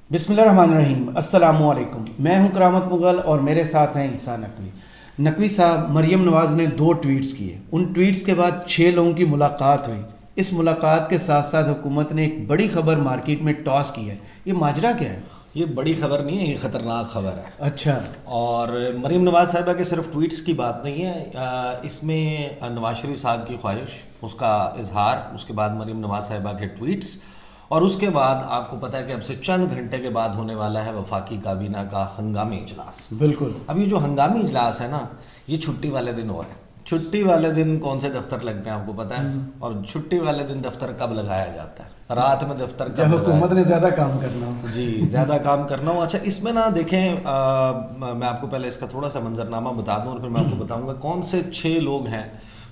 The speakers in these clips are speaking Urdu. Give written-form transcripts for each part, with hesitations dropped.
بسم اللہ الرحمن الرحیم. السلام علیکم. میں ہوں کرامت مغل اور میرے ساتھ ہیں عیسیٰ نقوی. نقوی صاحب، مریم نواز نے 2 ٹویٹس کیے. ان ٹویٹس کے بعد 6 لوگوں کی ملاقات ہوئی. اس ملاقات کے ساتھ ساتھ حکومت نے ایک بڑی خبر مارکیٹ میں ٹاس کی ہے. یہ ماجرا کیا ہے؟ یہ بڑی خبر نہیں ہے، یہ خطرناک خبر ہے. اچھا. اور مریم نواز صاحبہ کے صرف ٹویٹس کی بات نہیں ہے، اس میں نواز شریف صاحب کی خواہش، اس کا اظہار، اس کے بعد مریم نواز صاحبہ کے ٹویٹس، اور اس کے بعد آپ کو پتہ ہے کہ اب سے چند گھنٹے کے بعد ہونے والا ہے وفاقی کابینہ کا ہنگامی اجلاس. بالکل. اب یہ جو ہنگامی اجلاس ہے نا، یہ چھٹی والے دن ہو رہا ہے. چھٹی والے دن کون سے دفتر لگتے ہیں آپ کو پتہ ہے؟ اور چھٹی والے دن دفتر کب لگایا جاتا ہے؟ رات میں دفتر جب حکومت نے زیادہ کام کرنا ہو. جی، زیادہ کام کرنا ہو. اچھا، اس میں نا دیکھیں، میں آپ کو پہلے اس کا تھوڑا سا منظرنامہ بتا دوں اور پھر میں آپ کو بتاؤں گا کون سے 6 لوگ ہیں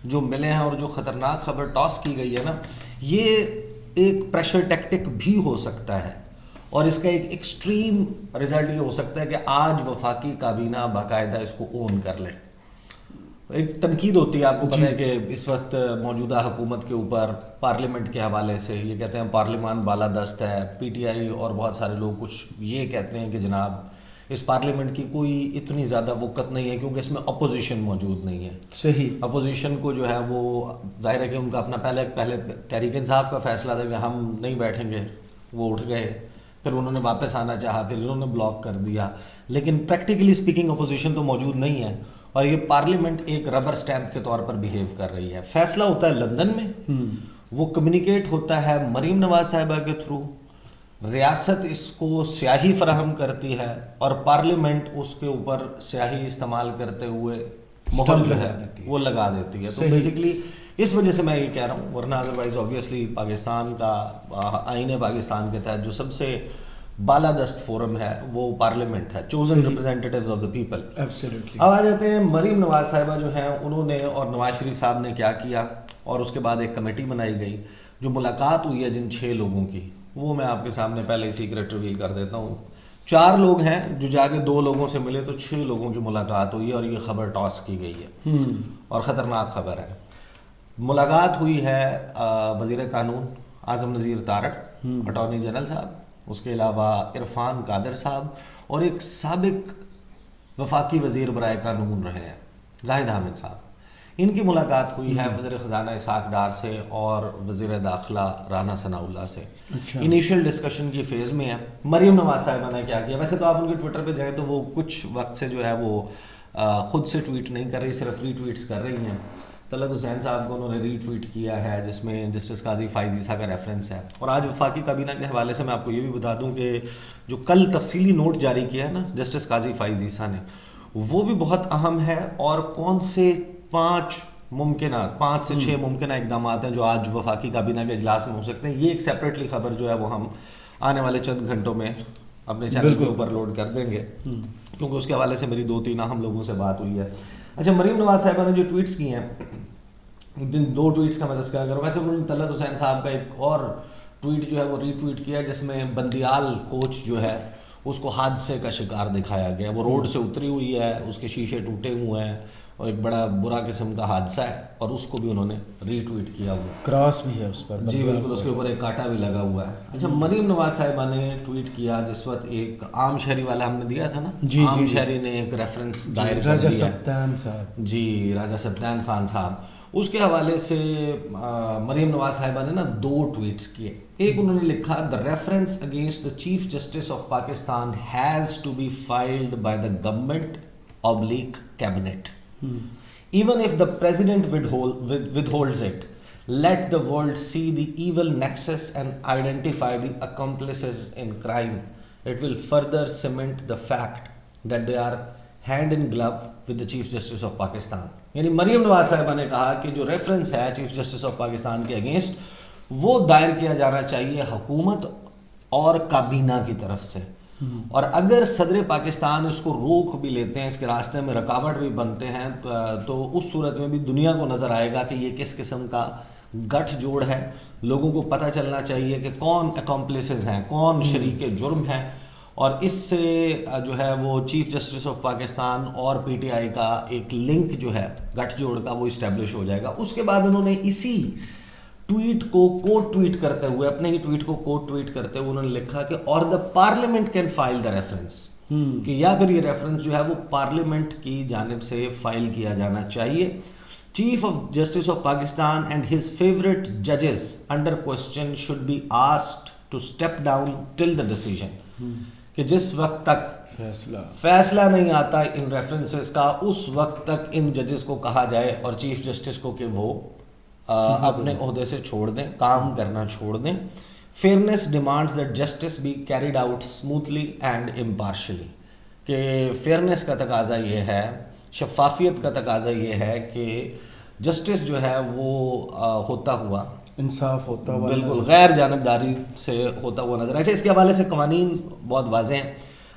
جو ملے ہیں. اور جو خطرناک خبر ٹاس کی گئی ہے نا، یہ ایک پریشر ٹیکٹک بھی ہو سکتا ہے، اور اس کا ایک ایکسٹریم رزلٹ یہ ہو سکتا ہے کہ آج وفاقی کابینہ باقاعدہ اس کو اون کر لے. ایک تنقید ہوتی ہے، آپ کو پتہ ہے کہ اس وقت موجودہ حکومت کے اوپر پارلیمنٹ کے حوالے سے یہ کہتے ہیں پارلیمان بالادست ہے. پی ٹی آئی اور بہت سارے لوگ کچھ یہ کہتے ہیں کہ جناب اس پارلیمنٹ کی کوئی اتنی زیادہ وقت نہیں ہے کیونکہ اس میں اپوزیشن موجود نہیں ہے. صحیح. اپوزیشن کو جو ہے وہ ظاہر ہے کہ ان کا اپنا پہلے تحریک انصاف کا فیصلہ تھا کہ ہم نہیں بیٹھیں گے، وہ اٹھ گئے، پھر انہوں نے واپس آنا چاہا، پھر انہوں نے بلاک کر دیا. لیکن پریکٹیکلی اسپیکنگ اپوزیشن تو موجود نہیں ہے، اور یہ پارلیمنٹ ایک ربر سٹیمپ کے طور پر بیہیو کر رہی ہے. فیصلہ ہوتا ہے لندن میں، وہ کمیونیکیٹ ہوتا ہے مریم نواز صاحبہ کے تھرو، ریاست اس کو سیاہی فراہم کرتی ہے اور پارلیمنٹ اس کے اوپر سیاہی استعمال کرتے ہوئے مہر جو ہے وہ لگا دیتی ہے. تو بیسیکلی اس وجہ سے میں یہ کہہ رہا ہوں، ورنہ ادروائز آبویسلی پاکستان کا آئین پاکستان کے تحت جو سب سے بالادست فورم ہے وہ پارلیمنٹ ہے، chosen representatives of the people. Absolutely. اب آ جاتے ہیں مریم نواز صاحبہ جو ہیں، انہوں نے اور نواز شریف صاحب نے کیا کیا، اور اس کے بعد ایک کمیٹی بنائی گئی. جو ملاقات ہوئی ہے جن 6 لوگوں کی، وہ میں آپ کے سامنے پہلے ہی سیکرٹ ریویل کر دیتا ہوں. 4 لوگ ہیں جو جا کے 2 لوگوں سے ملے، تو 6 لوگوں کی ملاقات ہوئی ہے، اور یہ خبر ٹاس کی گئی ہے اور خطرناک خبر ہے. ملاقات ہوئی ہے وزیر قانون اعظم نذیر تارڑ، اٹارنی جنرل صاحب، اس کے علاوہ عرفان قادر صاحب، اور ایک سابق وفاقی وزیر برائے قانون رہے ہیں زاہد حامد صاحب. ان کی ملاقات ہوئی ہے وزیر خزانہ اسحاق ڈار سے اور وزیر داخلہ رانا ثناء اللہ سے. انیشیل ڈسکشن کی فیز میں ہے. مریم نواز صاحبہ نے کیا کیا؟ ویسے تو آپ ان کے ٹویٹر پہ جائیں تو وہ کچھ وقت سے جو ہے وہ خود سے ٹویٹ نہیں کر رہی، صرف ری ٹویٹس کر رہی ہیں. طلعت حسین صاحب کو انہوں نے ری ٹویٹ کیا ہے جس میں جسٹس قاضی فائز عیسیٰ کا ریفرنس ہے. اور آج وفاقی کابینہ کے حوالے سے میں آپ کو یہ بھی بتا دوں کہ جو کل تفصیلی نوٹ جاری کیا ہے نا جسٹس قاضی فائز عیسیٰ نے، وہ بھی بہت اہم ہے. اور کون سے 5 سے 6 ممکنہ اقدامات ہیں جو آج وفاقی کابینہ کے اجلاس میں ہو سکتے ہیں، یہ ایک سیپریٹلی خبر جو ہے وہ ہم آنے والے چند گھنٹوں میں اپنے چینل کے اوپر لوڈ کر دیں گے، کیونکہ اس کے حوالے سے میری 2-3 اہم لوگوں سے بات ہوئی ہے. اچھا، مریم نواز صاحبہ نے جو ٹویٹس کی ہیں، جن 2 ٹویٹس کا میں تذکرہ کروں. ویسے انہوں نے طلعت حسین صاحب کا ایک اور ٹویٹ جو ہے وہ ری ٹویٹ کیا جس میں بندیال کوچ جو ہے اس کو حادثے کا شکار دکھایا گیا. وہ روڈ سے اتری ہوئی ہے، اس کے شیشے ٹوٹے ہوئے ہیں، اور ایک بڑا برا قسم کا حادثہ ہے، اور اس کو بھی انہوں نے ری ٹویٹ کیا ہوا. کراس بھی ہے اس پر. جی بالکل، اس کے اوپر ایک کانٹا بھی لگا ہوا ہے. اچھا، مریم نواز صاحبہ نے ٹویٹ کیا جس وقت ایک عام شہری والا ہم نے دیا تھا نا، عام شہری نے ایک ریفرنس دائر کر دیا. راجہ ستان صاحب. جی، راجہ ستان خان صاحب. اس کے حوالے سے مریم نواز صاحبہ نے نا 2 ٹویٹس کیے. ایک انہوں نے لکھا، "The reference against the Chief Justice of Pakistan has to be filed by the government/cabinet. Even if the president withholds it, let the world see the evil nexus and identify the accomplices in crime. It will further cement the fact that they are hand in glove with the Chief Justice of Pakistan." یعنی مریم نواز صاحبہ نے کہا کہ جو ریفرنس ہے چیف جسٹس آف پاکستان کے اگینسٹ، وہ دائر کیا جانا چاہیے حکومت اور کابینہ کی طرف سے، اور اگر صدر پاکستان اس کو روک بھی لیتے ہیں، اس کے راستے میں رکاوٹ بھی بنتے ہیں، تو اس صورت میں بھی دنیا کو نظر آئے گا کہ یہ کس قسم کا گٹھ جوڑ ہے. لوگوں کو پتہ چلنا چاہیے کہ کون اکمپلیسز ہیں، کون شریک جرم ہیں، اور اس سے جو ہے وہ چیف جسٹس آف پاکستان اور پی ٹی آئی کا ایک لنک جو ہے گٹھ جوڑ کا وہ اسٹیبلش ہو جائے گا. اس کے بعد انہوں نے اسی ٹویٹ کو کوٹ ٹویٹ کرتے ہوئے, اپنے ہی ٹویٹ کو کوٹ ٹویٹ کرتے ہوئے انہوں نے لکھا کہ اور the parliament can file the reference, کہ یا پھر یہ ریفرنس جو ہے وہ پارلیمنٹ کی جانب سے فائل کیا جانا چاہیے. Chief of justice of Pakistan and his favourite ججز under question should be asked to step down till the decision, کہ جس وقت تک فیصلہ نہیں آتا ان ریفرنسز کا اس وقت تک ان ججز کو کہا جائے اور چیف جسٹس کو کہ وہ اپنے عہدے سے چھوڑ دیں, کام کرنا چھوڑ دیں. Fairness demands that justice be carried out smoothly and impartially, کہ فیئرنیس کا تقاضا یہ ہے, شفافیت کا تقاضا یہ ہے کہ جسٹس جو ہے وہ ہوتا ہوا, انصاف ہوتا ہوا, بالکل غیر جانبداری سے ہوتا ہوا نظر آئے. اچھا, اس کے حوالے سے قوانین بہت واضح ہیں.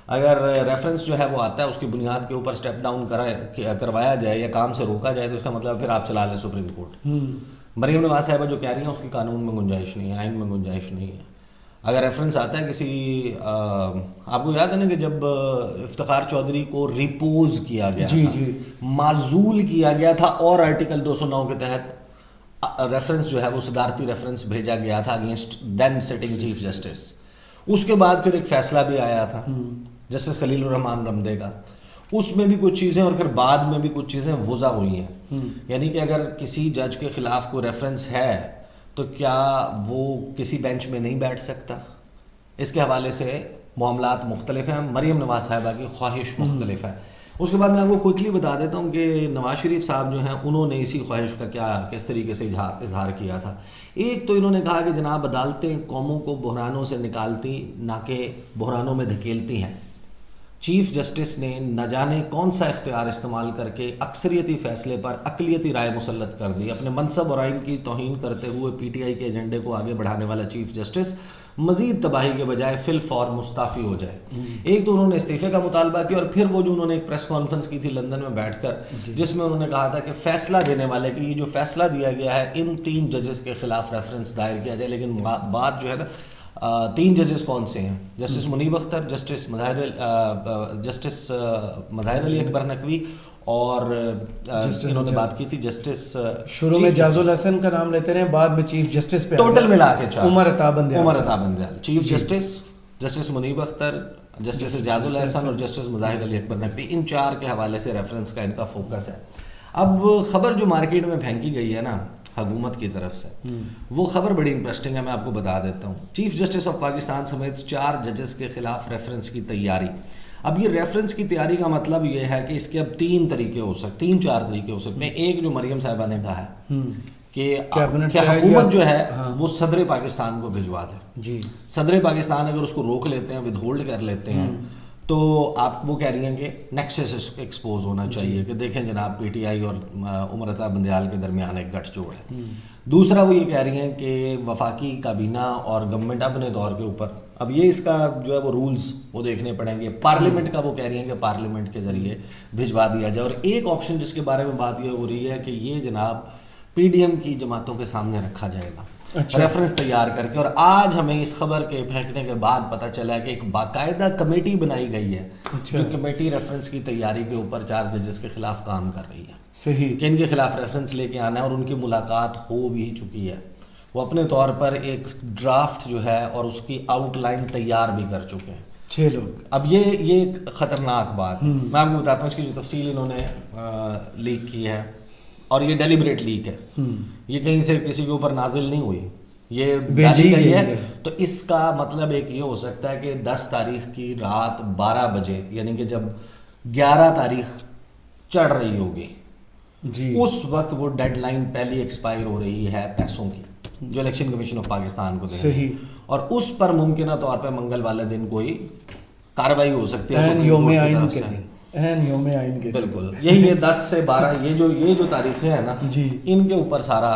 اگر ریفرنس جو ہے وہ آتا ہے اس کی بنیاد کے اوپر اسٹیپ ڈاؤن کروایا جائے یا کام سے روکا جائے تو اس کا مطلب پھر آپ چلا لیں سپریم کورٹ. مریم نواز صاحبہ جو کہہ رہی ہیں اس کی قانون میں گنجائش نہیں ہے, آئین میں گنجائش نہیں ہے. اگر ریفرنس آتا ہے کسی, آپ کو یاد ہے نا کہ جب افتخار چودھری کو ریپوز کیا گیا تھا, معزول کیا گیا تھا, اور آرٹیکل 209 کے تحت ریفرنس جو ہے وہ صدارتی ریفرنس بھیجا گیا تھا اگینسٹ دین سٹنگ چیف جسٹس. اس کے بعد پھر ایک فیصلہ بھی آیا تھا جسٹس خلیل الرحمان رمدے کا, اس میں بھی کچھ چیزیں اور پھر بعد میں بھی کچھ چیزیں وضع ہوئی ہیں. یعنی کہ اگر کسی جج کے خلاف کوئی ریفرنس ہے تو کیا وہ کسی بینچ میں نہیں بیٹھ سکتا؟ اس کے حوالے سے معاملات مختلف ہیں, مریم نواز صاحبہ کی خواہش مختلف ہے. اس کے بعد میں آپ کو کوئکلی بتا دیتا ہوں کہ نواز شریف صاحب جو ہیں انہوں نے اسی خواہش کا کس طریقے سے اظہار کیا تھا. ایک تو انہوں نے کہا کہ جناب عدالتیں قوموں کو بحرانوں سے نکالتی نہ کہ بحرانوں میں دھکیلتی ہیں. چیف جسٹس نے نہ جانے کون سا اختیار استعمال کر کے اکثریتی فیصلے پر اقلیتی رائے مسلط کر دی. اپنے منصب اور آئین کی توہین کرتے ہوئے پی ٹی آئی کے ایجنڈے کو آگے بڑھانے والا چیف جسٹس مزید تباہی کے بجائے فی الفور مستعفی ہو جائے. ایک تو انہوں نے استعفے کا مطالبہ کیا, اور پھر وہ جو انہوں نے ایک پریس کانفرنس کی تھی لندن میں بیٹھ کر, جس میں انہوں نے کہا تھا کہ فیصلہ دینے والے کہ یہ جو فیصلہ دیا گیا ہے ان 3 ججز کے خلاف ریفرنس دائر کیا جائے. لیکن بات جو ہے نا 3 ججز کون سے ہیں, جسٹس منیب اختر, جسٹس مظاہر علی اکبر نقوی, اور انہوں نے بات کی تھی جسٹس شروع میں جاز الحسن کا نام لیتے رہے, بعد میں چیف جسٹس پہ ٹوٹل ملا کے 4, عمر Ata Bandial, chief justice, justice Munib Akhtar, justice jazz الحسن اور جسٹس مظاہر علی اکبر نقوی. ان 4 کے حوالے سے ریفرنس کا ان کا فوکس ہے. اب خبر جو مارکیٹ میں پھینکی گئی ہے نا حکومت کی طرف سے, وہ خبر بڑی انٹرسٹنگ ہے, میں آپ کو بتا دیتا ہوں. چیف جسٹس آف پاکستان سمیت 4 ججز کے خلاف ریفرنس کی تیاری. اب یہ ریفرنس کی تیاری کا مطلب یہ ہے کہ اس کے اب 3 طریقے ہو سکتے ہیں, 4 طریقے ہو سکتے ہیں. ایک جو مریم صاحبہ نے کہا ہے کہ حکومت جو ہے وہ صدر پاکستان کو بھجوا دے. صدر پاکستان اگر اس کو روک لیتے ہیں, ود ہولڈ کر لیتے ہیں, تو آپ وہ کہہ رہی ہیں کہ نیکسس ایکسپوز ہونا چاہیے کہ دیکھیں جناب پی ٹی آئی اور عمر عطا بندیال کے درمیان ایک گٹھ جوڑ ہے. دوسرا وہ یہ کہہ رہی ہیں کہ وفاقی کابینہ اور گورنمنٹ اپنے دور کے اوپر, اب یہ اس کا جو ہے وہ رولز وہ دیکھنے پڑیں گے. پارلیمنٹ کا وہ کہہ رہی ہیں کہ پارلیمنٹ کے ذریعے بھجوا دیا جائے. اور ایک آپشن جس کے بارے میں بات یہ ہو رہی ہے کہ یہ جناب پی ڈی ایم کی جماعتوں کے سامنے رکھا جائے گا ریفرنس تیار کر کے. اور آج ہمیں اس خبر کے پھینکنے کے بعد پتہ چلا کہ ایک باقاعدہ کمیٹی بنائی گئی ہے جو کمیٹی ریفرنس کی تیاری کے اوپر 4 ججز کے خلاف کام کر رہی ہے. صحیح, کہ ان کے خلاف ریفرنس لے کے آنا ہے, اور ان کی ملاقات ہو بھی چکی ہے. وہ اپنے طور پر ایک ڈرافٹ جو ہے اور اس کی آؤٹ لائن تیار بھی کر چکے ہیں 6 لوگ. اب یہ ایک خطرناک بات, میں آپ کو بتاتا ہوں اس کی جو تفصیل انہوں نے لیک کی ہے, اور یہ ڈیلیبریٹ لیک ہے, یہ کہیں سے کسی کے اوپر نازل نہیں ہوئی, یہ بھیجی گئی ہے. تو اس کا مطلب ایک یہ ہو سکتا ہے کہ 10 تاریخ کی رات 12 بجے, یعنی کہ جب 11 تاریخ چڑھ رہی ہوگی, اس وقت وہ ڈیڈ لائن پہلی ایکسپائر ہو رہی ہے پیسوں کی جو الیکشن کمیشن آف پاکستان کو دے رہی ہے, اور اس پر ممکنہ طور پہ منگل والے دن کوئی کارروائی ہو سکتی ہے یوم آئین کے دن. یوم آئین کے بالکل یہی یہ 10 سے 12 یہ جو تاریخیں ہیں نا, ان کے اوپر سارا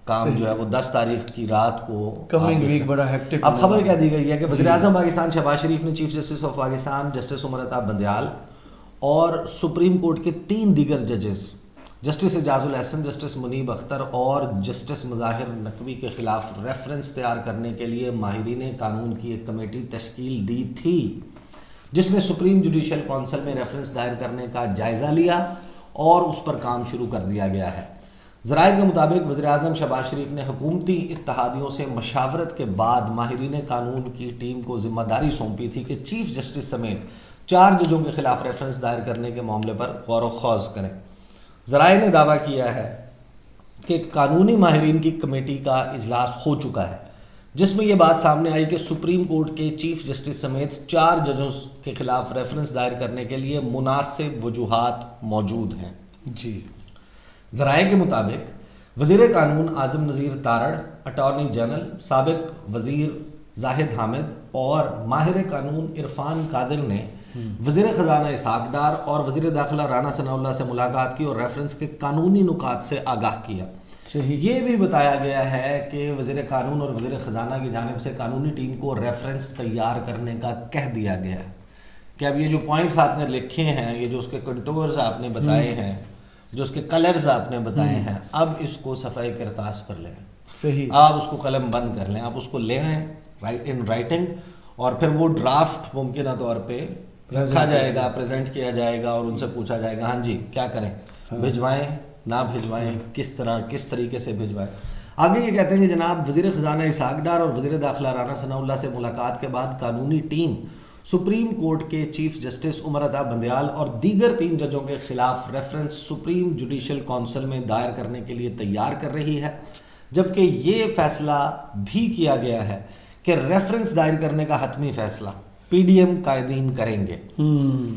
کام جو ہے وہ 10 تاریخ کی رات کو کمنگ ویک بڑا ہیکٹک. اب خبر کیا دی گئی ہے کہ وزیر اعظم پاکستان شہباز شریف نے chief justice of Pakistan justice Umar Ata Bandial اور سپریم کورٹ کے 3 دیگر ججز جسٹس اعجاز الحسن, جسٹس منیب اختر اور جسٹس مظاہر نقوی کے خلاف ریفرنس تیار کرنے کے لیے ماہرین قانون کی ایک کمیٹی تشکیل دی تھی, جس نے سپریم جوڈیشل کونسل میں ریفرنس دائر کرنے کا جائزہ لیا اور اس پر کام شروع کر دیا گیا ہے. ذرائع کے مطابق وزیر اعظم شہباز شریف نے حکومتی اتحادیوں سے مشاورت کے بعد ماہرین قانون کی ٹیم کو ذمہ داری سونپی تھی کہ چیف جسٹس سمیت 4 ججوں کے خلاف ریفرنس دائر کرنے کے معاملے پر غور و خوض کریں۔ ذرائع نے دعویٰ کیا ہے کہ قانونی ماہرین کی کمیٹی کا اجلاس ہو چکا ہے، جس میں یہ بات سامنے آئی کہ سپریم کورٹ کے چیف جسٹس سمیت 4 ججوں کے خلاف ریفرنس دائر کرنے کے لیے مناسب وجوہات موجود ہیں۔ جی، ذرائع کے مطابق وزیر قانون اعظم نذیر تارڑ، اٹارنی جنرل سابق وزیر زاہد حامد اور ماہر قانون عرفان قادر نے وزیر خزانہ اسحاق ڈار اور وزیر داخلہ رانا ثناء اللہ سے ملاقات کی اور ریفرنس کے قانونی نکات سے آگاہ کیا۔ صحیح۔ یہ بھی بتایا گیا ہے کہ وزیر قانون اور وزیر خزانہ کی جانب سے قانونی ٹیم کو ریفرنس تیار کرنے کا کہہ دیا گیا ہے کہ اب یہ جو پوائنٹس آپ نے لکھے ہیں، یہ جو اس کے کنٹورز آپ نے بتائے ہیں، جو اس کے کلرز آپ نے بتائے ہیں، اب اس کو صفحہ کرتاس پر لیں، صحیح، آپ اس کو قلم بند کر لیں، آپ اس کو لے آئیں ان رائٹنگ، اور پھر وہ ڈرافٹ ممکنہ طور پہ رکھا جائے گا، پریزنٹ کیا جائے گا اور ان سے پوچھا جائے گا ہاں جی کیا کریں، بھجوائیں نہ بھجوائیں، کس طریقے سے بھجوائیں۔ آگے یہ کہتے ہیں کہ جناب وزیر خزانہ اسحاق ڈار اور وزیر داخلہ رانا ثناء اللہ سے ملاقات کے بعد قانونی ٹیم سپریم کورٹ کے چیف جسٹس عمر عطا بندیال اور دیگر 3 ججوں کے خلاف ریفرنس سپریم جوڈیشل کونسل میں دائر کرنے کے لیے تیار کر رہی ہے، جبکہ یہ فیصلہ بھی کیا گیا ہے کہ ریفرنس دائر کرنے کا حتمی فیصلہ پی ڈی ایم قائدین کریں گے۔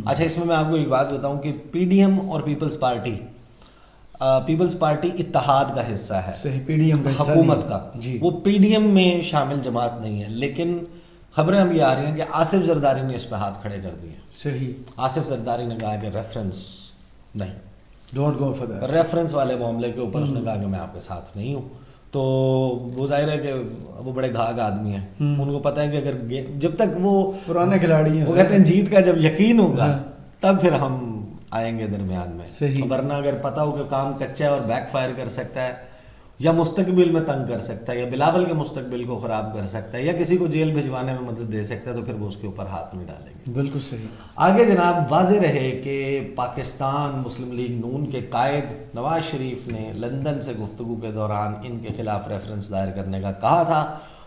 اچھا، اس میں آپ کو ایک بات بتاؤں کہ پی ڈی ایم اور پیپلز پارٹی اتحاد کا حصہ ہے، صحیح، پی ڈی ایم کا حصہ حکومت کا، جی، وہ پی ڈی ایم میں شامل جماعت نہیں ہے، لیکن خبریں ہم یہ آ رہی ہیں کہ آصف زرداری نے اس پہ ہاتھ کھڑے کر دیے۔ صحیح، آصف زرداری نے کہا کہ ریفرنس نہیں، don't go for that, reference والے معاملے کے اوپر اس نے کہا کہ میں آپ کے ساتھ نہیں ہوں۔ تو وہ ظاہر ہے کہ وہ بڑے گھاگ آدمی ہیں، ان کو پتہ ہے کہ اگر جب تک وہ پرانے کھلاڑی ہیں، وہ کہتے ہیں جیت کا جب یقین ہوگا تب پھر ہم آئیں گے درمیان میں، صحیح، ورنہ اگر پتہ ہو کہ کام کچا ہے اور بیک فائر کر سکتا ہے یا مستقبل میں تنگ کر سکتا ہے یا بلاول کے مستقبل کو خراب کر سکتا ہے یا کسی کو جیل بھجوانے میں مدد دے سکتا ہے، تو پھر وہ اس کے اوپر ہاتھ نہیں ڈالیں گے۔ بالکل صحیح۔ آگے جناب واضح رہے کہ پاکستان مسلم لیگ نون کے قائد نواز شریف نے لندن سے گفتگو کے دوران ان کے خلاف ریفرنس دائر کرنے کا کہا تھا،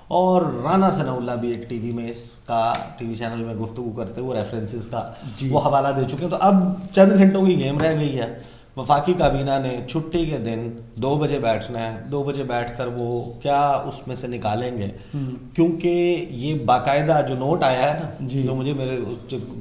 اور رانا ثناء اللہ بھی ایک ٹی وی چینل میں گفتگو کرتے ہوئے ریفرنسز کا وہ حوالہ دے چکے ہیں۔ تو اب چند گھنٹوں کی گیم رہ گئی ہے، وفاقی کابینہ نے چھٹی کے دن 2 بجے بیٹھنا ہے، 2 بجے بیٹھ کر وہ کیا اس میں سے نکالیں گے، کیونکہ یہ باقاعدہ جو نوٹ آیا ہے نا، جو مجھے میرے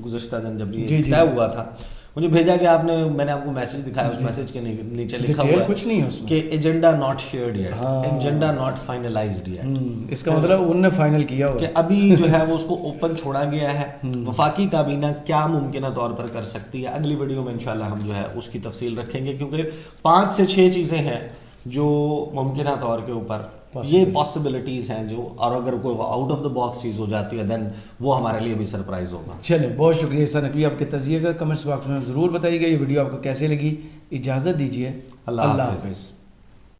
گزشتہ دن جب یہ طے ہوا تھا مجھے بھیجا کہ میں نے آپ کو میسج دکھایا، اس میسج کے نیچے لکھا ہوا ہے کچھ نہیں ہے اس میں کہ agenda not shared yet, agenda not finalised yet, اس کا مطلب انہوں نے فائنل کیا ہوا کہ ابھی جو ہے وہ اس کو اوپن چھوڑا گیا ہے۔ وفاقی کابینہ کیا ممکنہ طور پر کر سکتی ہے، اگلی ویڈیو میں انشاءاللہ ہم جو ہے اس کی تفصیل رکھیں گے، کیونکہ 5 سے 6 چیزیں ہیں جو ممکنہ طور کے اوپر یہ پاسبلٹیز ہیں جو، اور اگر کوئی آؤٹ آف دا باکس چیز ہو جاتی ہے دین وہ ہمارے لیے بھی سرپرائز ہوگا۔ چلیں، بہت شکریہ عیسیٰ نقوی، آپ کے تجزیے کا کمنٹس باکس میں ضرور بتائیے گا۔ یہ ویڈیو آپ کو کیسے لگی، اجازت دیجیے، اللہ حافظ۔